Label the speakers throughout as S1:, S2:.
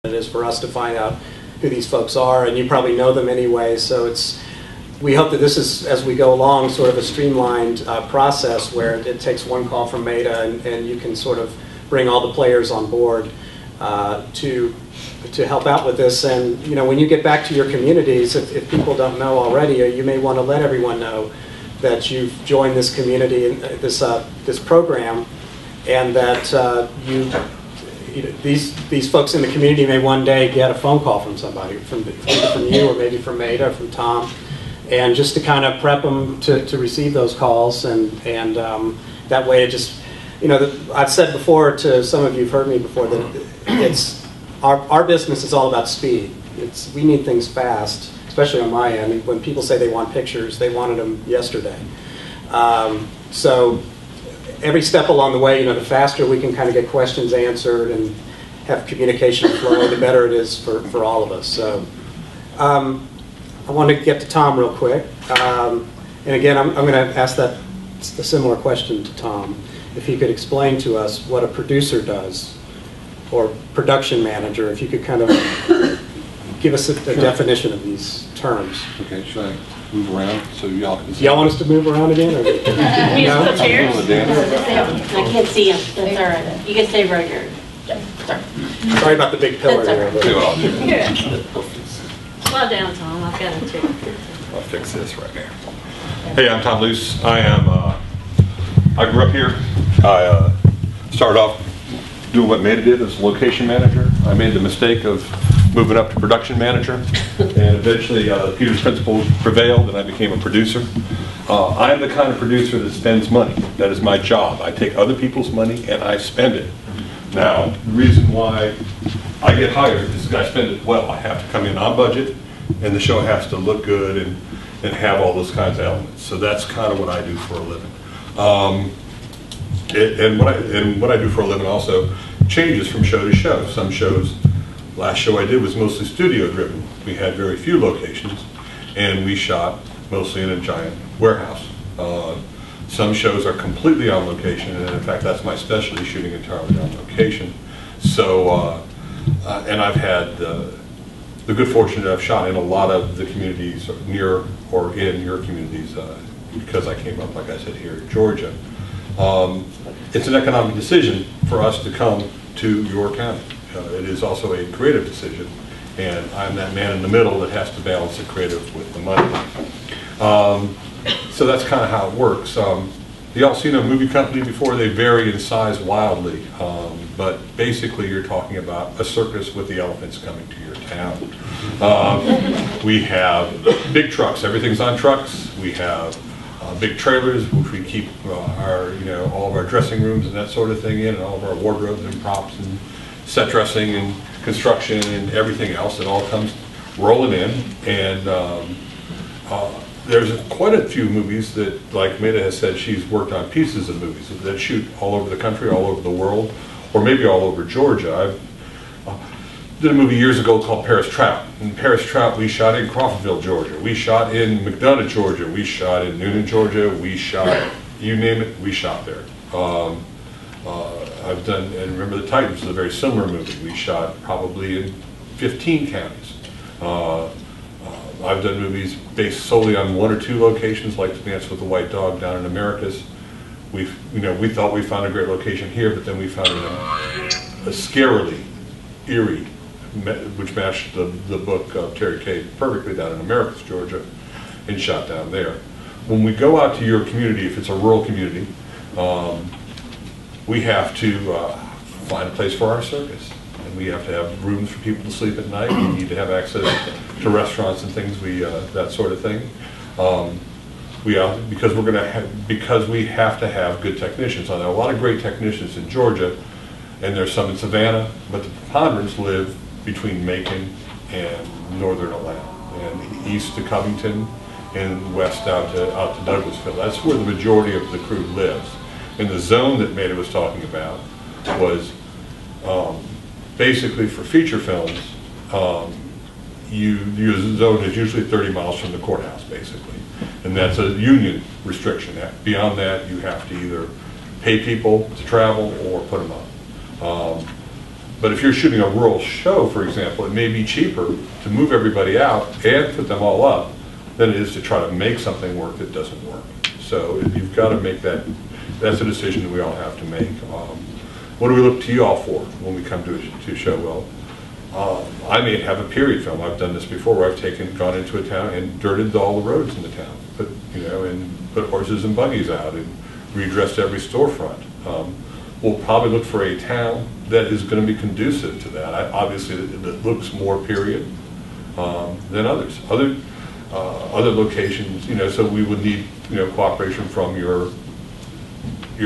S1: it is for us to find out who these folks are, and you probably know them anyway, so we hope that this is, as we go along, sort of a streamlined process where it takes one call from Maida and you can sort of bring all the players on board to help out with this. And when you get back to your communities, if people don't know already, you may want to let everyone know that you've joined this community, this program, and that these folks in the community may one day get a phone call from somebody, from you or maybe from Maida or from Tom, and just to kind of prep them to receive those calls, and that way it just, I've said before to some of you, who've heard me before, that it's our business is all about speed. We need things fast, especially on my end. When people say they want pictures, they wanted them yesterday. So every step along the way, the faster we can kind of get questions answered and have communication flow, the better it is for all of us. So I want to get to Tom real quick. And again, I'm going to ask a similar question to Tom. If he could explain to us what a producer does, or production manager, if you could kind of give us a definition of these terms.
S2: Okay, should I move around so y'all can see?
S1: Y'all want us to move around again? Or
S3: no? Chairs? I can't see him. That's all right. You can stay right here.
S1: Sorry about the big pillar here.
S3: Slow down, Tom. I've got it too.
S2: I'll fix this right now. Hey, I'm Tom Luse. I grew up here. I started off doing what Maida did as a location manager. I made the mistake of moving up to production manager, and eventually Peter's principle prevailed and I became a producer. I am the kind of producer that spends money. That is my job. I take other people's money and I spend it. Now, the reason why I get hired is because I spend it well. I have to come in on budget, and the show has to look good and have all those kinds of elements. So that's kind of what I do for a living. And what I do for a living also changes from show to show. Some shows, last show I did was mostly studio driven. We had very few locations, and we shot mostly in a giant warehouse. Some shows are completely on location, and in fact that's my specialty, shooting entirely on location. So, and I've had the good fortune that I've shot in a lot of the communities near or in your communities because I came up, like I said, here in Georgia. It's an economic decision for us to come to your county. It is also a creative decision, and I'm that man in the middle that has to balance the creative with the money. So that's kind of how it works. You all seen a movie company before? They vary in size wildly, but basically you're talking about a circus with the elephants coming to your town. We have big trucks. Everything's on trucks. We have big trailers, which we keep all of our dressing rooms and that sort of thing in, and all of our wardrobes and props and set dressing and construction and everything else. It all comes rolling in, and there's quite a few movies that, like Maida has said, she's worked on pieces of movies that shoot all over the country, all over the world, or maybe all over Georgia. I did a movie years ago called Paris Trout. In Paris Trout, we shot in Crawfordville, Georgia. We shot in McDonough, Georgia. We shot in Noonan, Georgia. We shot, you name it, we shot there. I've done, and Remember the Titans is a very similar movie. We shot probably in 15 counties. I've done movies based solely on one or two locations, like Dance with the White Dog down in Americas. We thought we found a great location here, but then we found a scarily eerie, which matched the book of Terry Cade perfectly down in Americas, Georgia, and shot down there. When we go out to your community, if it's a rural community, we have to find a place for our circus. And we have to have rooms for people to sleep at night. We need to have access to restaurants and things, that sort of thing. Because we have to have good technicians. Now, there are a lot of great technicians in Georgia, and there's some in Savannah, but the preponderance live between Macon and northern Atlanta, and east to Covington, and west out to Douglasville. That's where the majority of the crew lives. And the zone that Maida was talking about was basically for feature films. Your zone is usually 30 miles from the courthouse, basically, and that's a union restriction. Beyond that, you have to either pay people to travel or put them up. But if you're shooting a rural show, for example, it may be cheaper to move everybody out and put them all up than it is to try to make something work that doesn't work. So you've got to make that. That's a decision that we all have to make. What do we look to you all for when we come to a show? Well, I may have a period film. I've done this before, where I've gone into a town and dirted all the roads in the town, and put horses and buggies out and redressed every storefront. We'll probably look for a town that is going to be conducive to that. Obviously, that looks more period than others. Other locations, so we would need cooperation from your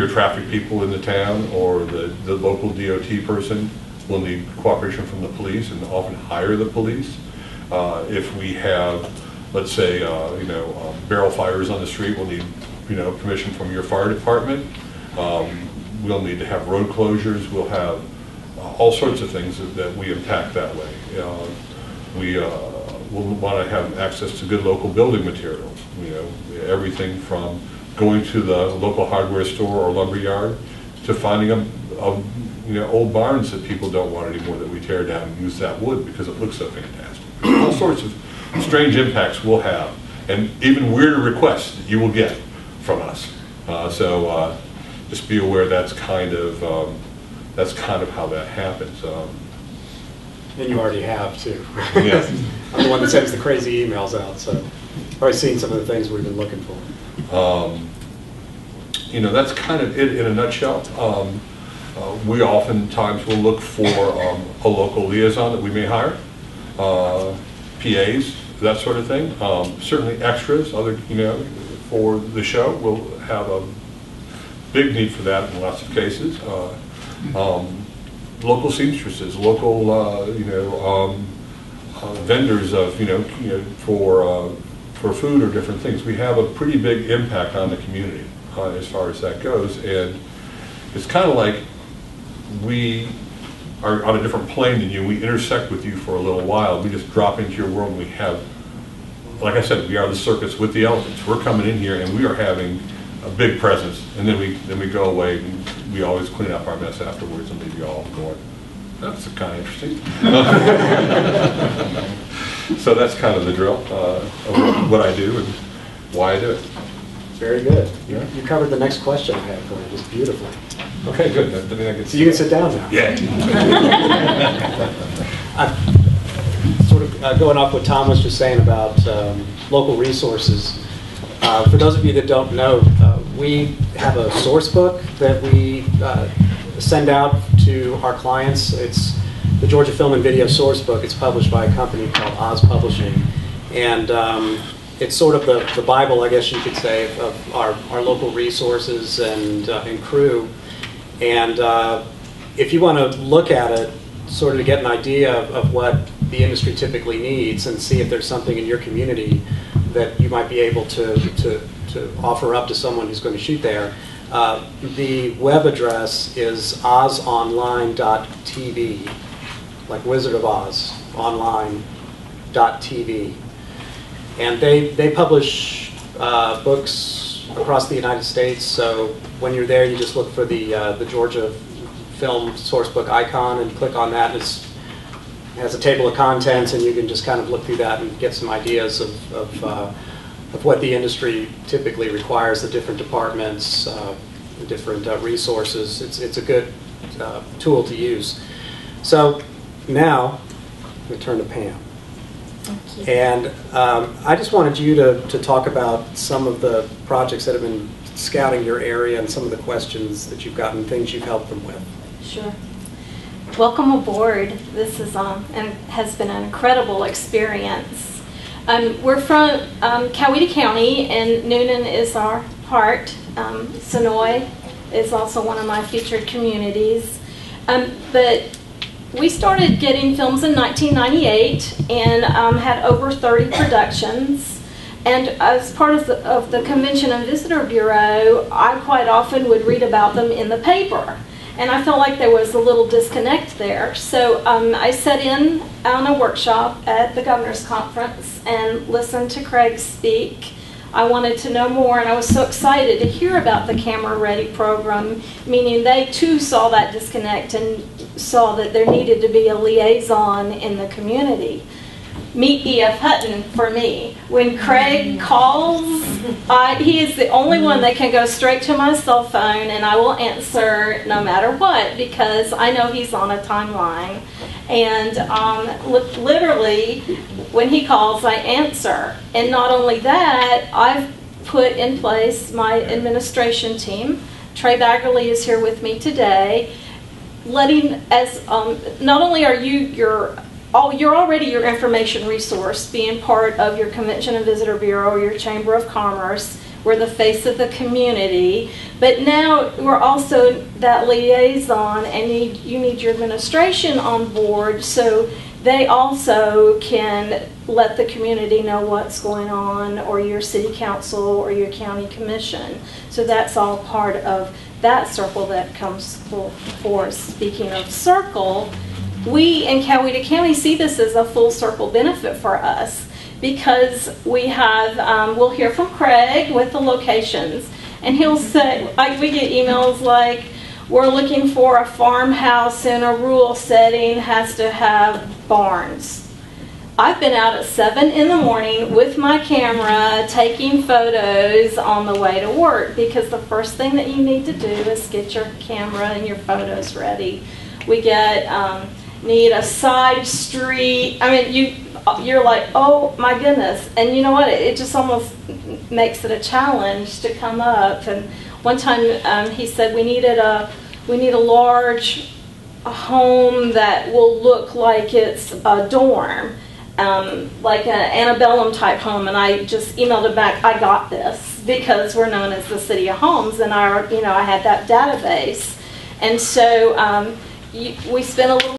S2: traffic people in the town, or the local DOT person. We'll need cooperation from the police, and often hire the police. If we have, let's say, barrel fires on the street, we'll need permission from your fire department. We'll need to have road closures. We'll have all sorts of things that we impact that way. We'll want to have access to good local building materials. Everything from going to the local hardware store or lumber yard to finding old barns that people don't want anymore, that we tear down and use that wood because it looks so fantastic. All sorts of strange impacts we'll have, and even weirder requests that you will get from us. So just be aware that's kind of how that happens.
S1: And you already have too.
S2: Yeah.
S1: I'm the one that sends the crazy emails out, so I've already seen some of the things we've been looking for.
S2: That's kind of it in a nutshell. We oftentimes will look for a local liaison that we may hire, PAs, that sort of thing. Certainly extras, for the show. We'll have a big need for that in lots of cases. Local seamstresses, local vendors of for food or different things. We have a pretty big impact on the community as far as that goes, and it's kind of like we are on a different plane than you. We intersect with you for a little while. We just drop into your world, and we have, like I said, we are the circus with the elephants. We're coming in here and we are having a big presence, and then we go away, and we always clean up our mess afterwards and leave you all going, that's kind of interesting. So that's kind of the drill of what I do and why I do it.
S1: Very good.
S2: Yeah.
S1: You covered the next question I had for you just beautifully.
S2: Okay, good.
S1: So you can sit down now.
S2: Yeah.
S1: Sort of going off what Tom was just saying about local resources. For those of you that don't know, we have a source book that we send out to our clients. It's the Georgia Film and Video Source Book. It's published by a company called Oz Publishing. And it's sort of the Bible, I guess you could say, of our local resources and crew. And if you want to look at it, sort of to get an idea of what the industry typically needs and see if there's something in your community that you might be able to offer up to someone who's going to shoot there. The web address is ozonline.tv, like Wizard of Oz, online.tv. And they publish books across the United States, so when you're there you just look for the Georgia Film Sourcebook icon and click on that, and it has a table of contents, and you can just kind of look through that and get some ideas of what the industry typically requires, the different departments, the different resources. It's a good tool to use. So now, I'm going to turn to Pam.
S4: Thank you.
S1: And I just wanted you to talk about some of the projects that have been scouting your area and some of the questions that you've gotten, things you've helped them with.
S4: Sure. Welcome aboard. This is and has been an incredible experience. We're from Coweta County, and Noonan is our heart. Sonoy is also one of my featured communities. But we started getting films in 1998 and had over 30 productions. And as part of the Convention and Visitor Bureau, I quite often would read about them in the paper. And I felt like there was a little disconnect there. So I sat in on a workshop at the Governor's Conference and listened to Craig speak. I wanted to know more, and I was so excited to hear about the Camera Ready program, meaning they too saw that disconnect and saw that there needed to be a liaison in the community. Meet E.F. Hutton for me. When Craig calls, he is the only one that can go straight to my cell phone, and I will answer no matter what, because I know he's on a timeline. And literally, when he calls, I answer. And not only that, I've put in place my administration team. Trey Baggerly is here with me today. Not only are you're already your information resource, being part of your Convention and Visitor Bureau, your Chamber of Commerce. We're the face of the community, but now we're also that liaison, and you need your administration on board so they also can let the community know what's going on, or your city council or your county commission. So that's all part of that circle that comes forth. Speaking of circle, we in Coweta County see this as a full circle benefit for us, because we have, we'll hear from Craig with the locations, and he'll say, we get emails like, we're looking for a farmhouse in a rural setting, has to have barns. I've been out at 7 in the morning with my camera taking photos on the way to work, because the first thing that you need to do is get your camera and your photos ready. We need a side street. I mean, you're like, oh my goodness. And you know what? It just almost makes it a challenge to come up. And one time he said we need a large home that will look like it's a dorm, like an antebellum type home. And I just emailed it back, I got this, because we're known as the City of Homes, and I had that database. And so we spent a little